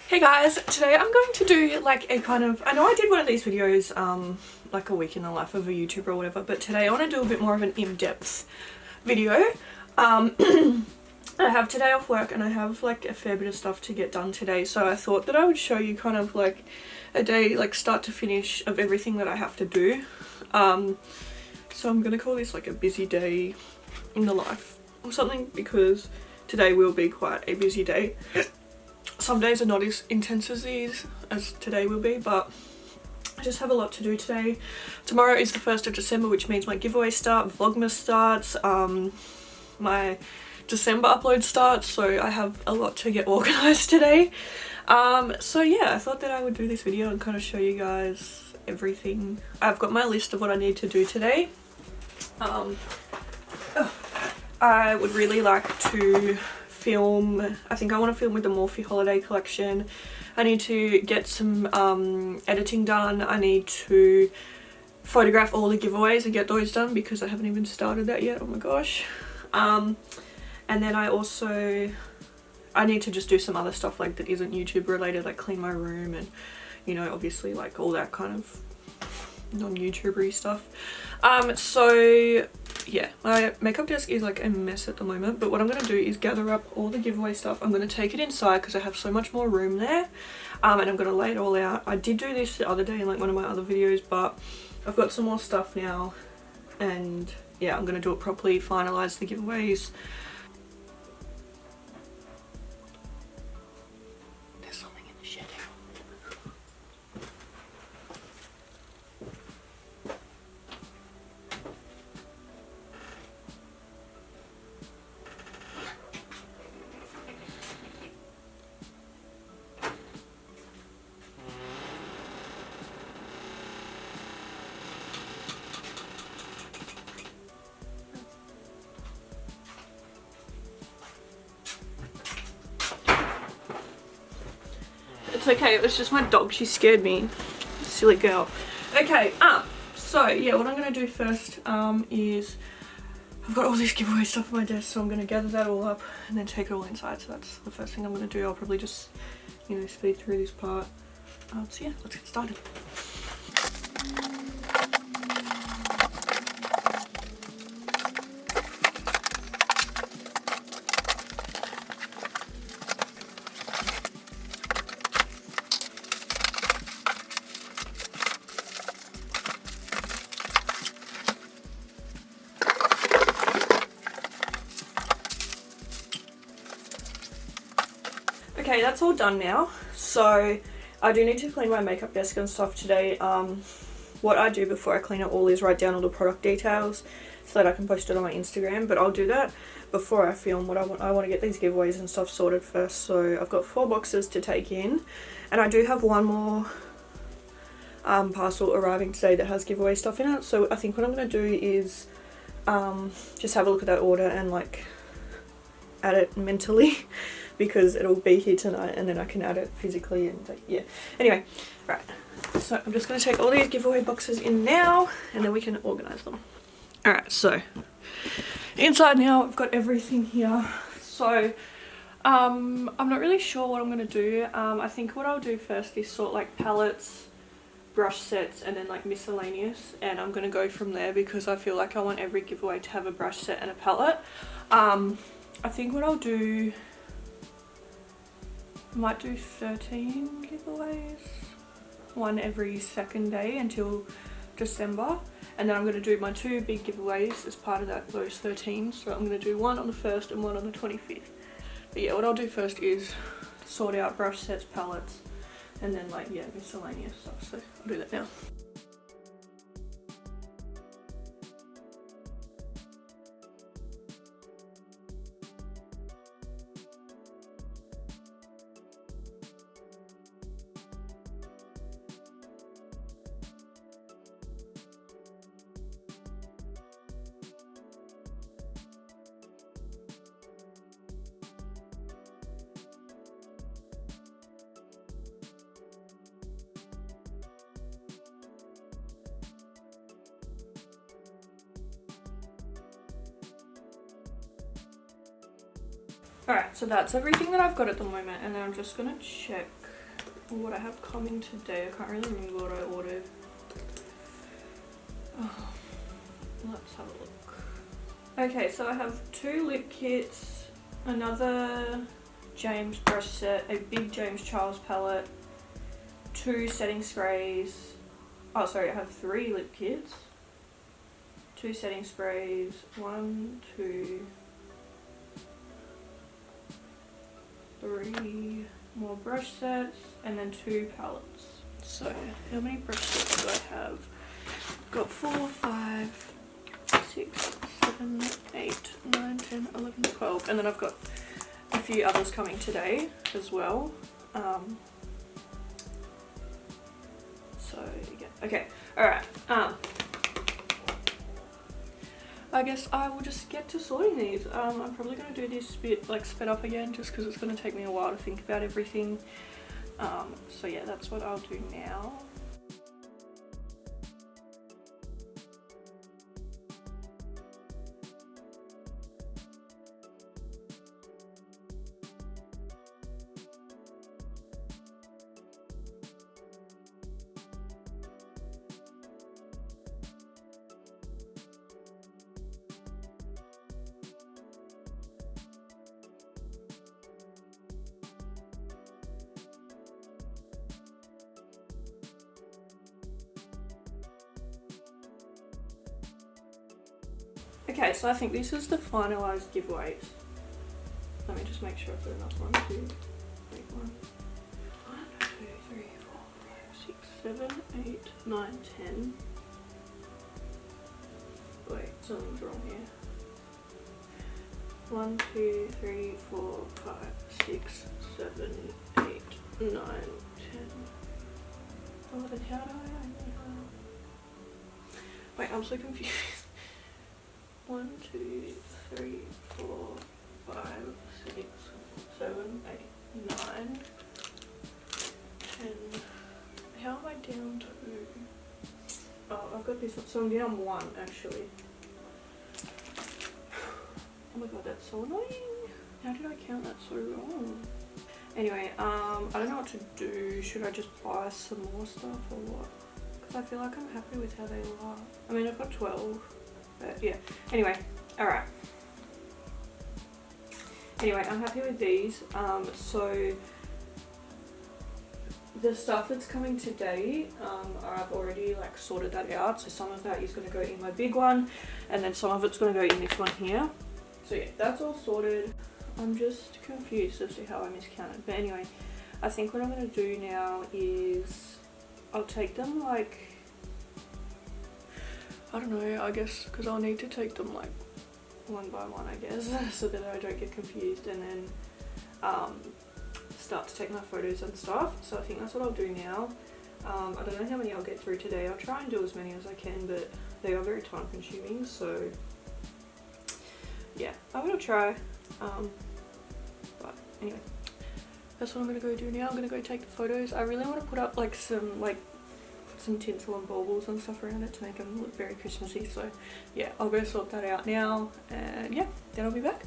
Hey guys, today I'm going to do like a kind of, I know I did one of these videos like a week in the life of a YouTuber or whatever, but today I want to do a bit more of an in-depth video. I have today off work and I have like a fair bit of stuff to get done today, so I thought that I would show you kind of like a day like start to finish of everything that I have to do. So I'm gonna call this like a busy day in the life or something, because today will be quite a busy day. Some days are not as intense as these as today will be, but I just have a lot to do today. Tomorrow is the 1st of December, which means my giveaway start, Vlogmas starts, my December upload starts, so I have a lot to get organised today. So yeah, I thought that I would do this video and kind of show you guys everything. I've got my list of what I need to do today. I would really like to film, I think I want to film with the Morphe holiday collection. I need to get some editing done. I need to photograph all the giveaways and get those done because I haven't even started that yet. Oh my gosh. And then I need to just do some other stuff like that isn't YouTube related, like clean my room and, you know, obviously like all that kind of non-YouTubery stuff. So yeah, my makeup desk is like a mess at the moment, but what I'm going to do is gather up all the giveaway stuff. I'm going to take it inside because I have so much more room there, and I'm going to lay it all out. I did do this the other day in like one of my other videos, but I've got some more stuff now, and yeah, I'm going to do it properly, finalize the giveaways. There's something in the shed here. It's okay, it was just my dog, she scared me. Silly girl. Okay, so yeah, what I'm gonna do first is I've got all this giveaway stuff on my desk, so I'm gonna gather that all up and then take it all inside. So that's the first thing I'm gonna do. I'll probably just, you know, speed through this part. So yeah, let's get started. Okay, that's all done now. So I do need to clean my makeup desk and stuff today. What I do before I clean it all is write down all the product details so that I can post it on my Instagram, but I'll do that before I film what I want. I want to get these giveaways and stuff sorted first. So I've got 4 boxes to take in, and I do have one more parcel arriving today that has giveaway stuff in it. So I think what I'm going to do is just have a look at that order and like add it mentally because it'll be here tonight and then I can add it physically and like, yeah. Anyway, right, so I'm just going to take all these giveaway boxes in now and then we can organise them. Alright, so inside now I've got everything here. So I'm not really sure what I'm going to do. I think what I'll do first is sort like palettes, brush sets, and then like miscellaneous, and I'm going to go from there because I feel like I want every giveaway to have a brush set and a palette. I think what I'll do, I might do 13 giveaways, one every second day until December, and then I'm going to do my 2 big giveaways as part of those 13. So I'm going to do one on the 1st and one on the 25th. But yeah, what I'll do first is sort out brush sets, palettes, and then like, yeah, miscellaneous stuff. So I'll do that now. Alright, so that's everything that I've got at the moment, and then I'm just gonna check what I have coming today. I can't really remember what I ordered. Oh, let's have a look. Okay, so I have 2 lip kits, another James brush set, a big James Charles palette, 2 setting sprays. Oh, sorry, I have 3 lip kits, 2 setting sprays, 1, 2, 3 more brush sets, and then 2 palettes. So, how many brush sets do I have? I've got 4, 5, 6, 7, 8, 9, 10, 11, 12, and then I've got a few others coming today as well. So yeah, okay, alright. I guess I will just get to sorting these. I'm probably going to do this bit like sped up again just because it's going to take me a while to think about everything. So yeah, that's what I'll do now. Okay, so I think this is the finalised giveaways. Let me just make sure I've got enough. 1, 2, 3, 1, 2, 3, 4, 5, 6, 7, 8, 9, 10. Wait, something's wrong here. 1, 2, 3, 4, 5, 6, 7, 8, 9, 10. Oh, then how do I Wait, I'm so confused. 1, 2, 3, 4, 5, 6, 7, 8, 9, 10. How am I down to? Oh, I've got this one. So I'm down 1 actually. Oh my god, that's so annoying. How did I count that so wrong? Anyway, I don't know what to do. Should I just buy some more stuff or what? Because I feel like I'm happy with how they are. I mean, I've got 12. But yeah, anyway, alright. Anyway, I'm happy with these. So the stuff that's coming today, I've already like sorted that out. So some of that is going to go in my big one, and then some of it's going to go in this one here. So yeah, that's all sorted. I'm just confused as to how I miscounted. But anyway, I think what I'm going to do now is I'll take them like, I don't know, I guess, because I'll need to take them like 1 by 1, I guess, so that I don't get confused, and then start to take my photos and stuff. So I think that's what I'll do now. I don't know how many I'll get through today. I'll try and do as many as I can, but they are very time consuming, so yeah, I'm going to try. But anyway, that's what I'm going to go do now. I'm going to go take the photos. I really want to put up like some tinsel and baubles and stuff around it to make them look very Christmassy. So yeah, I'll go sort that out now, and yeah, then I'll be back.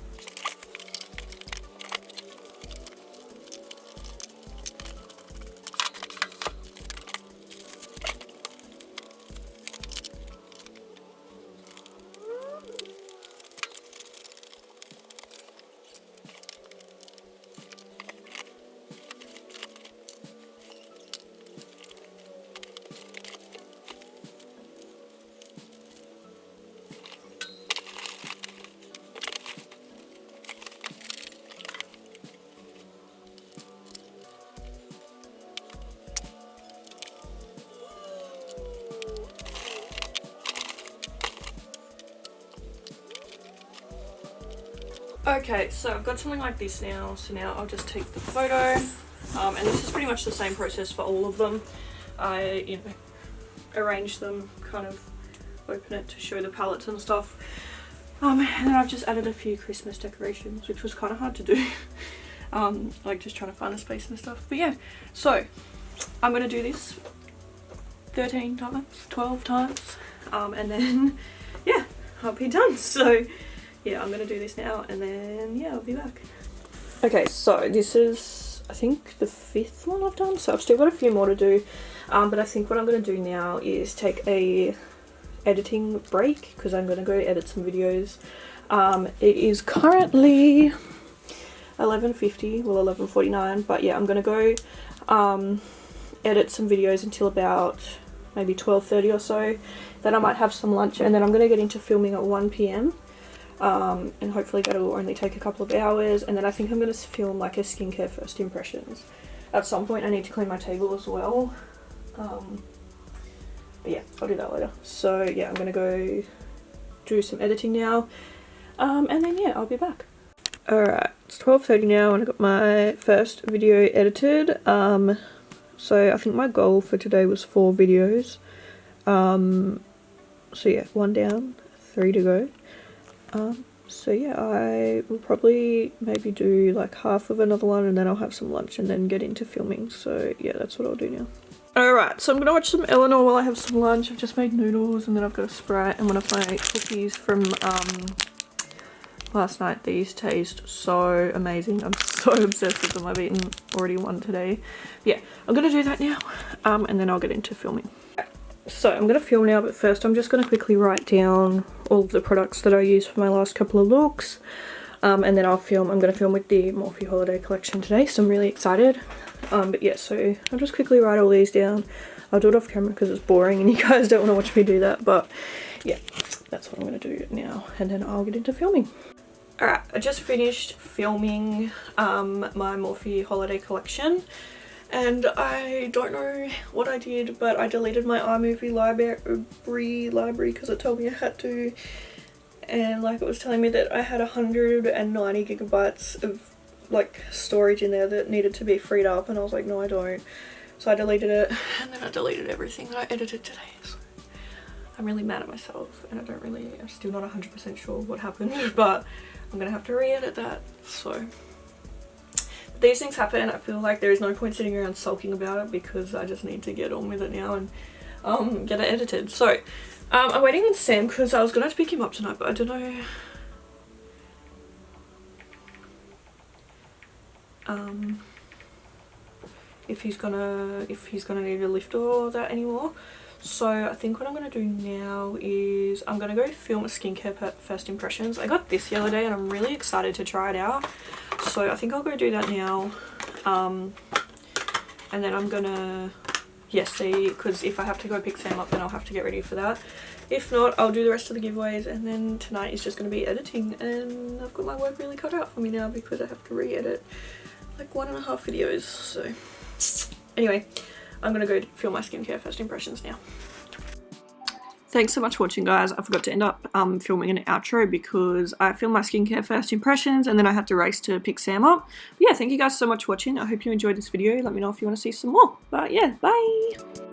Okay, so I've got something like this now, so now I'll just take the photo, and this is pretty much the same process for all of them. I, you know, arrange them, kind of open it to show the palettes and stuff, and then I've just added a few Christmas decorations, which was kind of hard to do, like just trying to find a space and stuff. But yeah, so I'm going to do this 13 times, 12 times, and then yeah, I'll be done. So yeah, I'm going to do this now, and then yeah, I'll be back. Okay, so this is I think the 5th one I've done, so I've still got a few more to do. But I think what I'm going to do now is take a editing break because I'm going to go edit some videos. It is currently 11:50, well 11:49, but yeah, I'm going to go edit some videos until about maybe 12:30 or so. Then I might have some lunch, and then I'm going to get into filming at 1 p.m. And hopefully that'll only take a couple of hours, and then I think I'm going to film like a skincare first impressions. At some point I need to clean my table as well, but yeah, I'll do that later. So yeah, I'm going to go do some editing now, and then yeah, I'll be back. Alright, it's 12:30 now and I got my first video edited. So I think my goal for today was 4 videos. So yeah, 1 down, 3 to go. So yeah, I will probably maybe do like half of another one, and then I'll have some lunch and then get into filming. So yeah, that's what I'll do now. Alright, so I'm gonna watch some Eleanor while I have some lunch. I've just made noodles, and then I've got a Sprite and one of my cookies from last night. These taste so amazing. I'm so obsessed with them. I've eaten already one today. Yeah, I'm gonna do that now, and then I'll get into filming. So I'm going to film now, but first I'm just going to quickly write down all of the products that I used for my last couple of looks, and then I'll film. I'm going to film with the Morphe holiday collection today, so I'm really excited. But yeah, so I'll just quickly write all these down. I'll do it off camera because it's boring and you guys don't want to watch me do that, but yeah, that's what I'm going to do now, and then I'll get into filming. Alright, I just finished filming my Morphe holiday collection. And I don't know what I did, but I deleted my iMovie library because it told me I had to, and like it was telling me that I had 190 gigabytes of like storage in there that needed to be freed up, and I was like, no I don't. So I deleted it, and then I deleted everything that I edited today. So I'm really mad at myself, and I'm still not 100% sure what happened, but I'm gonna have to re-edit that. So these things happen. I feel like there is no point sitting around sulking about it because I just need to get on with it now and get it edited. So I'm waiting on Sam because I was gonna have to pick him up tonight, but I don't know if he's gonna need a lift or that anymore. So I think what I'm going to do now is I'm going to go film a skincare first impressions. I got this the other day and I'm really excited to try it out. So I think I'll go do that now. And then I'm going to, see, because if I have to go pick Sam up then I'll have to get ready for that. If not, I'll do the rest of the giveaways, and then tonight is just going to be editing, and I've got my work really cut out for me now because I have to re-edit like 1.5 videos. So anyway, I'm gonna go film my skincare first impressions now. Thanks so much for watching, guys. I forgot to end up filming an outro because I filmed my skincare first impressions and then I had to race to pick Sam up. But yeah, thank you guys so much for watching. I hope you enjoyed this video. Let me know if you want to see some more. But yeah, bye!